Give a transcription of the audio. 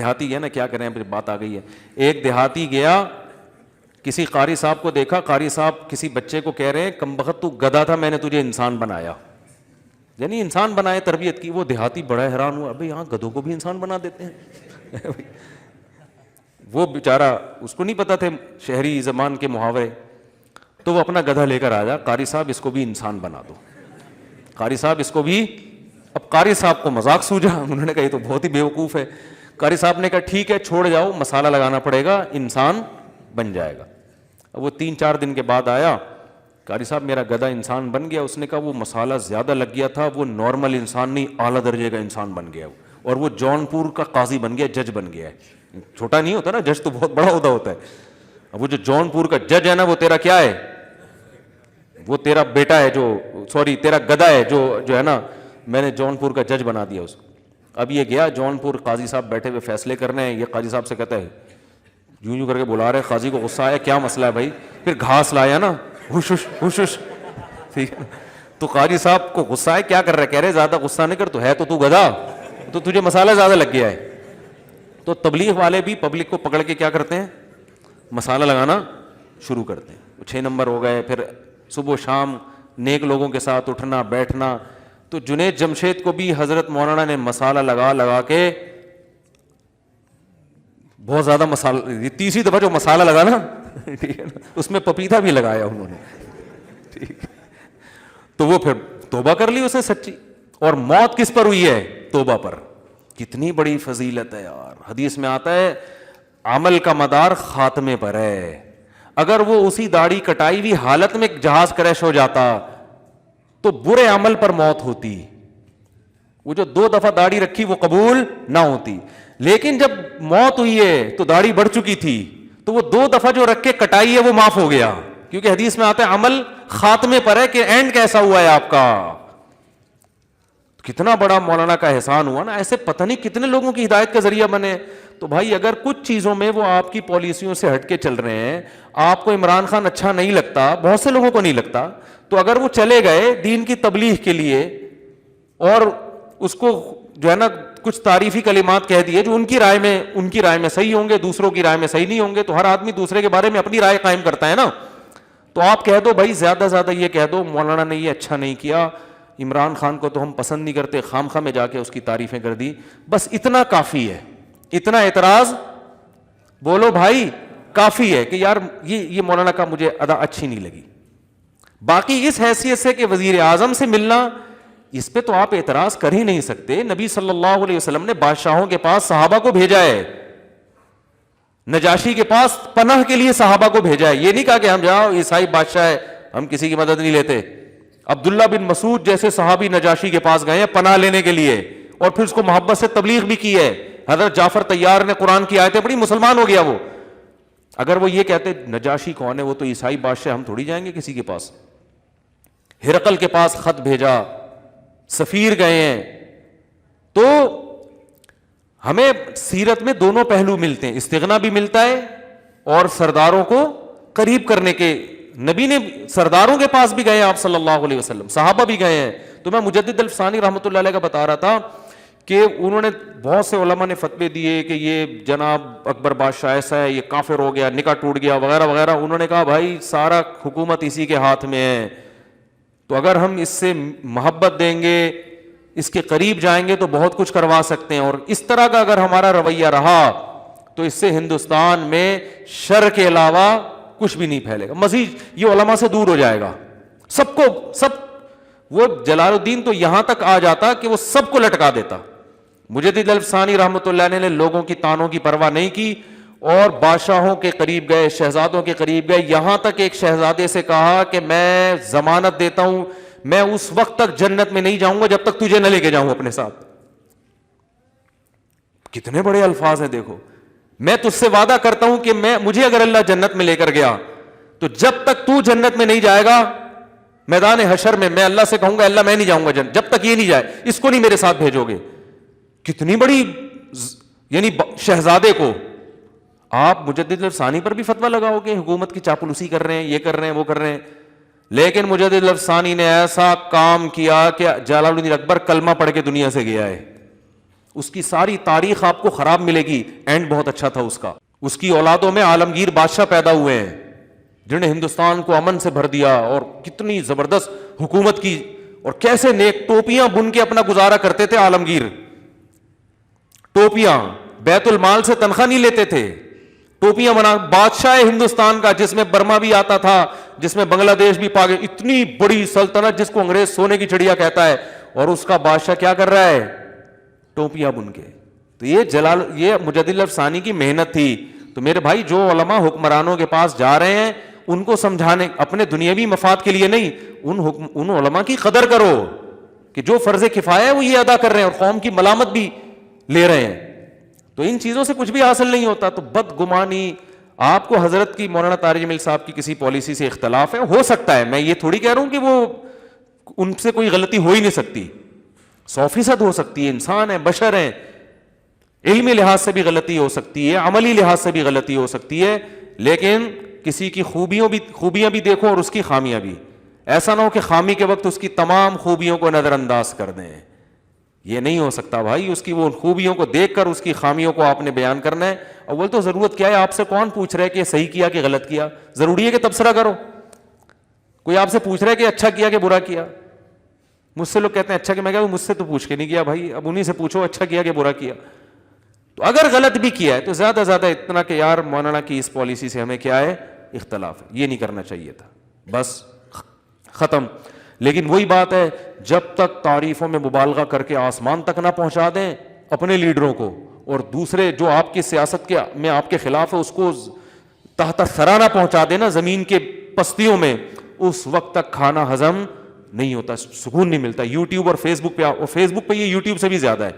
دیہاتی گیا نا, کیا کریں, بات آ گئی ہے. ایک دیہاتی گیا, کسی قاری صاحب کو دیکھا, قاری صاحب کسی بچے کو کہہ رہے ہیں کم بخت تو گدھا تھا, میں نے تجھے انسان بنایا, یعنی انسان بنائے, تربیت کی. وہ دیہاتی بڑا حیران ہوا, ابھی یہاں گدھوں کو بھی انسان بنا دیتے ہیں. وہ بیچارہ, اس کو نہیں پتا تھے شہری زبان کے محاورے, تو وہ اپنا گدھا لے کر آیا, قاری صاحب اس کو بھی انسان بنا دو, قاری صاحب اس کو بھی. اب قاری صاحب کو مذاق سوجا, انہوں نے کہا یہ تو بہت ہی بیوقوف ہے. قاری صاحب نے کہا ٹھیک ہے چھوڑ جاؤ, مسالہ لگانا پڑے گا, انسان بن جائے گا. اب وہ 3-4 دن کے بعد آیا, قاری صاحب میرا گدھا انسان بن گیا. اس نے کہا وہ مسالہ زیادہ لگ گیا تھا, وہ نارمل انسان نہیں اعلیٰ درجے کا انسان بن گیا, اور وہ جونپور کا قاضی بن گیا, جج بن گیا ہے. چھوٹا نہیں ہوتا نا, جج تو بہت بڑا عہدہ ہوتا ہے. اب وہ جو جونپور کا جج ہے نا, وہ تیرا کیا ہے, وہ تیرا بیٹا ہے, جو سوری تیرا گدھا ہے, جو ہے نا, میں نے جونپور کا جج بنا دیا اس کو. اب یہ گیا جونپور, قاضی صاحب بیٹھے ہوئے فیصلے کرنے ہیں. یہ قاضی صاحب سے کہتا ہے, یوں کر کے بلا رہے, قاضی کو غصہ آیا, کیا مسئلہ ہے بھائی, پھر گھاس لایا نا, ہوش ہوش, ٹھیک ہے. تو قاضی صاحب کو غصہ ہے, کیا کر رہے, کہہ رہے زیادہ غصہ نہیں کر, تو ہے تو گدھا, تو تجھے مسالہ زیادہ لگ گیا ہے. تو تبلیغ والے بھی پبلک کو پکڑ کے کیا کرتے ہیں, مسالہ لگانا شروع کرتے ہیں. 6 نمبر ہو گئے, پھر صبح شام نیک لوگوں کے ساتھ اٹھنا بیٹھنا. تو جنید جمشید کو بھی حضرت مولانا نے مسالہ لگا کے بہت زیادہ مسالہ, تیسری دفعہ جو مسالہ لگا نا, ٹھیک ہے نا, اس میں پپیتا بھی لگایا انہوں نے, ٹھیک. تو وہ پھر توبہ کر لی اسے سچی, اور موت کس پر ہوئی ہے, توبہ پر. کتنی بڑی فضیلت ہے یار. حدیث میں آتا ہے عمل کا مدار خاتمے پر ہے. اگر وہ اسی داڑھی کٹائی ہوئی حالت میں جہاز کریش ہو جاتا تو برے عمل پر موت ہوتی. وہ جو 2 دفعہ داڑھی رکھی وہ قبول نہ ہوتی, لیکن جب موت ہوئی ہے تو داڑھی بڑھ چکی تھی, تو وہ 2 دفعہ جو رکھ کے کٹائی ہے وہ معاف ہو گیا, کیونکہ حدیث میں آتا ہے عمل خاتمے پر ہے, کہ اینڈ کیسا ہوا ہے آپ کا. کتنا بڑا مولانا کا احسان ہوا نا, ایسے پتہ نہیں کتنے لوگوں کی ہدایت کا ذریعہ بنے. تو بھائی اگر کچھ چیزوں میں وہ آپ کی پالیسیوں سے ہٹ کے چل رہے ہیں, آپ کو عمران خان اچھا نہیں لگتا, بہت سے لوگوں کو نہیں لگتا, تو اگر وہ چلے گئے دین کی تبلیغ کے لیے اور اس کو جو ہے نا کچھ تعریفی کلمات کہہ دیے جو ان کی رائے میں صحیح ہوں گے, دوسروں کی رائے میں صحیح نہیں ہوں گے, تو ہر آدمی دوسرے کے بارے میں اپنی رائے قائم کرتا ہے نا. تو آپ کہہ دو بھائی, زیادہ زیادہ یہ کہہ دو مولانا نے یہ اچھا نہیں کیا, عمران خان کو تو ہم پسند نہیں کرتے, خام خواہ میں جا کے اس کی تعریفیں کر دی, بس اتنا کافی ہے. اتنا اعتراض بولو بھائی کافی ہے کہ یار یہ مولانا کا مجھے ادا اچھی نہیں لگی. باقی اس حیثیت سے کہ وزیر اعظم سے ملنا, اس پہ تو آپ اعتراض کر ہی نہیں سکتے. نبی صلی اللہ علیہ وسلم نے بادشاہوں کے پاس صحابہ کو بھیجا ہے, نجاشی کے پاس پناہ کے لیے صحابہ کو بھیجا ہے. یہ نہیں کہا کہ ہم جاؤ عیسائی بادشاہ ہے ہم کسی کی مدد نہیں لیتے. عبداللہ بن مسعود جیسے صحابی نجاشی کے پاس گئے ہیں پناہ لینے کے لیے, اور پھر اس کو محبت سے تبلیغ بھی کی ہے. حضرت جعفر طیار نے قرآن کی آیتیں پڑھی, مسلمان ہو گیا وہ. اگر وہ یہ کہتے نجاشی کون ہے, وہ تو عیسائی بادشاہ, ہم تھوڑی جائیں گے کسی کے پاس. ہرقل کے پاس خط بھیجا, سفیر گئے ہیں. تو ہمیں سیرت میں دونوں پہلو ملتے ہیں, استغنا بھی ملتا ہے اور سرداروں کو قریب کرنے کے. نبی نے سرداروں کے پاس بھی گئے آپ صلی اللہ علیہ وسلم, صحابہ بھی گئے ہیں. تو میں مجدد الفسانی رحمۃ اللہ علیہ کا بتا رہا تھا کہ انہوں نے بہت سے علماء نے فتوے دیے کہ یہ جناب اکبر بادشاہ ایسا ہے, یہ کافر ہو گیا, نکاح ٹوٹ گیا وغیرہ وغیرہ. انہوں نے کہا بھائی سارا حکومت اسی کے ہاتھ میں ہے, تو اگر ہم اس سے محبت دیں گے, اس کے قریب جائیں گے تو بہت کچھ کروا سکتے ہیں. اور اس طرح کا اگر ہمارا رویہ رہا تو اس سے ہندوستان میں شر کے علاوہ کچھ بھی نہیں پھیلے گا. مزید یہ علماء سے دور ہو جائے گا, سب وہ جلال الدین تو یہاں تک آ جاتا کہ وہ سب کو لٹکا دیتا. مجدد الفسانی رحمۃ اللہ علیہ نے لوگوں کی تانوں کی پرواہ نہیں کی اور بادشاہوں کے قریب گئے, شہزادوں کے قریب گئے. یہاں تک ایک شہزادے سے کہا کہ میں ضمانت دیتا ہوں میں اس وقت تک جنت میں نہیں جاؤں گا جب تک تجھے نہ لے کے جاؤں اپنے ساتھ. کتنے بڑے الفاظ ہیں دیکھو. میں تجھ سے وعدہ کرتا ہوں کہ مجھے اگر اللہ جنت میں لے کر گیا تو جب تک تو جنت میں نہیں جائے گا میدان حشر میں اللہ سے کہوں گا اللہ میں نہیں جاؤں گا جنت جب تک یہ نہیں جائے, اس کو نہیں میرے ساتھ بھیجو گے. کتنی بڑی یعنی شہزادے کو آپ مجدد الفسانی پر بھی فتویٰ لگاؤ گے حکومت کی چاپلوسی کر رہے ہیں, یہ کر رہے ہیں, وہ کر رہے ہیں. لیکن مجدد الفسانی نے ایسا کام کیا کہ جلال الدین اکبر کلمہ پڑھ کے دنیا سے گیا ہے. اس کی ساری تاریخ آپ کو خراب ملے گی، اینڈ بہت اچھا تھا اس کا. اس کی اولادوں میں عالمگیر بادشاہ پیدا ہوئے ہیں جنہوں نے ہندوستان کو امن سے بھر دیا اور کتنی زبردست حکومت کی، اور کیسے نیک ٹوپیاں بن کے اپنا گزارا کرتے تھے عالمگیر. ٹوپیاں بیت المال سے تنخواہ نہیں لیتے تھے، ٹوپیاں بنا. بادشاہ ہندوستان کا جس میں برما بھی آتا تھا، جس میں بنگلہ دیش بھی اتنی بڑی سلطنت جس کو انگریز سونے کی چڑیا کہتا ہے، اور اس کا بادشاہ کیا کر رہا ہے؟ ٹوپیاں بن کے. تو یہ مجدد الافسانی کی محنت تھی. تو میرے بھائی جو علماء حکمرانوں کے پاس جا رہے ہیں ان کو سمجھانے، اپنے دنیاوی مفاد کے لیے نہیں، ان علماء کی قدر کرو کہ جو فرض کفایہ ہے وہ یہ ادا کر رہے ہیں اور قوم کی ملامت بھی لے رہے ہیں. تو ان چیزوں سے کچھ بھی حاصل نہیں ہوتا. تو بدگمانی، آپ کو حضرت کی مولانا طارق جمیل صاحب کی کسی پالیسی سے اختلاف ہے، ہو سکتا ہے، میں یہ تھوڑی کہہ رہا ہوں کہ وہ ان سے کوئی غلطی ہو ہی نہیں سکتی، 100% ہو سکتی ہے، انسان ہے، بشر ہیں، علمی لحاظ سے بھی غلطی ہو سکتی ہے، عملی لحاظ سے بھی غلطی ہو سکتی ہے، لیکن کسی کی خوبیاں بھی دیکھو اور اس کی خامیاں بھی. ایسا نہ ہو کہ خامی کے وقت اس کی تمام خوبیوں کو نظر انداز کر دیں. یہ نہیں ہو سکتا بھائی. اس کی وہ خوبیوں کو دیکھ کر اس کی خامیوں کو آپ نے بیان کرنا ہے. اول تو ضرورت کیا ہے؟ آپ سے کون پوچھ رہا ہے کہ صحیح کیا کہ غلط کیا؟ ضروری ہے کہ تبصرہ کرو. کوئی آپ سے پوچھ رہا ہے کہ اچھا کیا کہ برا کیا؟ مجھ سے لوگ کہتے ہیں اچھا کہ، میں کہا مجھ سے تو پوچھ کے نہیں کیا بھائی، اب انہیں سے پوچھو اچھا کیا کہ برا کیا. تو اگر غلط بھی کیا ہے تو زیادہ زیادہ اتنا کہ یار مولانا کی اس پالیسی سے ہمیں کیا ہے؟ اختلاف ہے، یہ نہیں کرنا چاہیے تھا، بس ختم. لیکن وہی بات ہے، جب تک تعریفوں میں مبالغہ کر کے آسمان تک نہ پہنچا دیں اپنے لیڈروں کو، اور دوسرے جو آپ کی سیاست کے میں آپ کے خلاف ہے اس کو تحت ثری نہ پہنچا دیں نا زمین کے پستیوں میں، اس وقت تک کھانا ہضم نہیں ہوتا، سکون نہیں ملتا. یوٹیوب اور فیس بک پہ یہ یوٹیوب سے بھی زیادہ ہے.